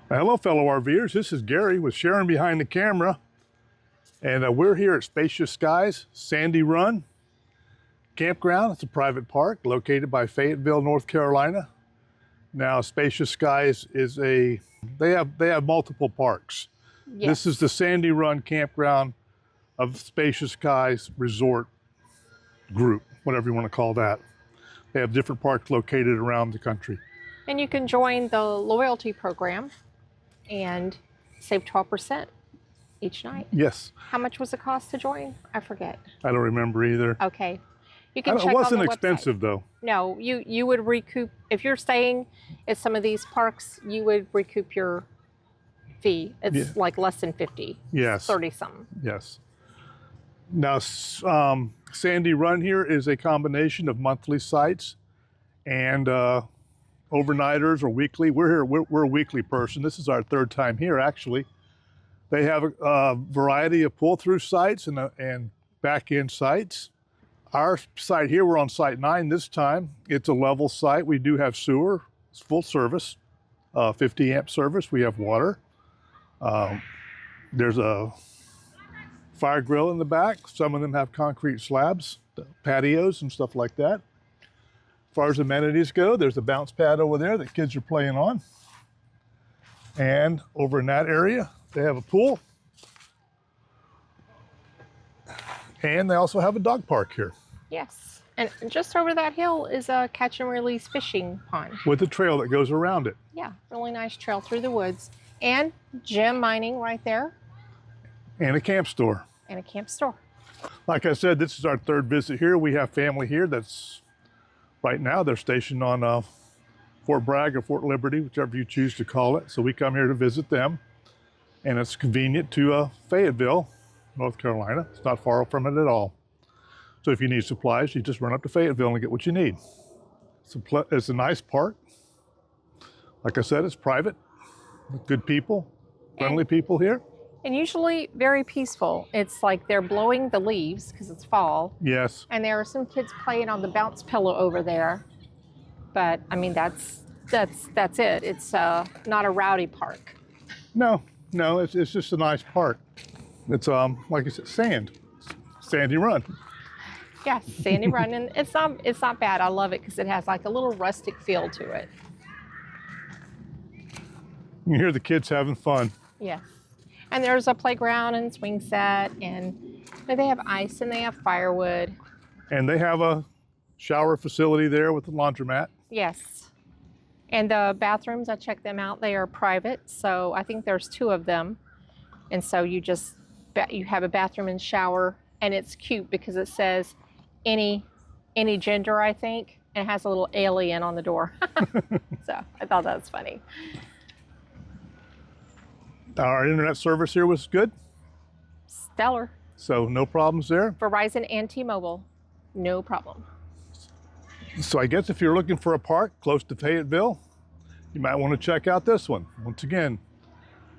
Hello, fellow RVers. This is Gary with Sharon behind the camera, and we're here at Spacious Skies Sandy Run Campground. It's a private park located by Fayetteville, North Carolina. Now, Spacious Skies is they have multiple parks. Yes. This is the Sandy Run Campground of Spacious Skies Resort Group, whatever you want to call that. They have different parks located around the country. And you can join the loyalty program and save 12% each night. Yes. How much was the cost to join? I forget. I don't remember either. Okay. You can check It wasn't on the expensive website. though. No, you would recoup, if you're staying at some of these parks, you would recoup your fee. It's like less than 50. Yes. 30 something. Yes. Now, Sandy Run here is a combination of monthly sites and overnighters or weekly. We're a weekly person. This is our third time here, actually. They have a variety of pull-through sites and back-end sites. Our site here, we're on site 9 this time. It's a level site. We do have sewer. It's full service, 50 amp service. We have water. There's a fire grill in the back. Some of them have concrete slabs, patios and stuff like that. As far as amenities go, there's a bounce pad over there that kids are playing on. And over in that area, they have a pool. And they also have a dog park here. Yes. And just over that hill is a catch and release fishing pond. With a trail that goes around it. Yeah, really nice trail through the woods. And gem mining right there. And a camp store. And a camp store. Like I said, this is our third visit here. We have family here that's, right now, they're stationed on Fort Bragg or Fort Liberty, whichever you choose to call it. So we come here to visit them. And it's convenient to Fayetteville, North Carolina. It's not far from it at all. So if you need supplies, you just run up to Fayetteville and get what you need. It's a nice park. Like I said, it's private. Good people, friendly people here. And usually very peaceful. It's like they're blowing the leaves because it's fall. Yes. And there are some kids playing on the bounce pillow over there. But I mean, that's it. It's not a rowdy park. No, it's just a nice park. It's like I said, Sandy Run. Yes, Sandy Run, and it's not bad. I love it because it has like a little rustic feel to it. You hear the kids having fun. Yes. And there's a playground and swing set, and they have ice and they have firewood. And they have a shower facility there with the laundromat. Yes. And the bathrooms, I checked them out. They are private, so I think there's 2 of them. And so you have a bathroom and shower, and it's cute because it says any gender, I think, and it has a little alien on the door. So I thought that was funny. Our internet service here was good. Stellar. So no problems there. Verizon and T-Mobile, no problem. So I guess if you're looking for a park close to Fayetteville, you might want to check out this one. Once again,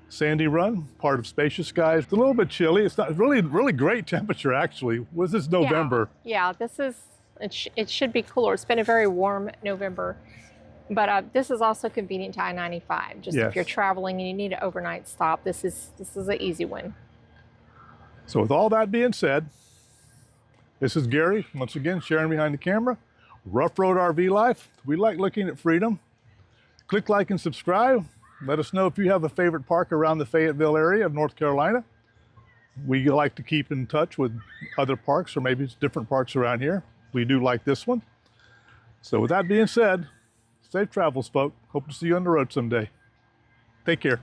Sandy Run, part of Spacious Skies. It's a little bit chilly. It's not really great temperature actually. Was this November? Yeah, it should be cooler. It's been a very warm November. But this is also convenient to I-95. Just Yes. If you're traveling and you need an overnight stop, this is an easy one. So with all that being said, this is Gary, once again, Sharon behind the camera. Rough Road RV Life. We like looking at freedom. Click like and subscribe. Let us know if you have a favorite park around the Fayetteville area of North Carolina. We like to keep in touch with other parks, or maybe it's different parks around here. We do like this one. So with that being said, safe travels, folks. Hope to see you on the road someday. Take care.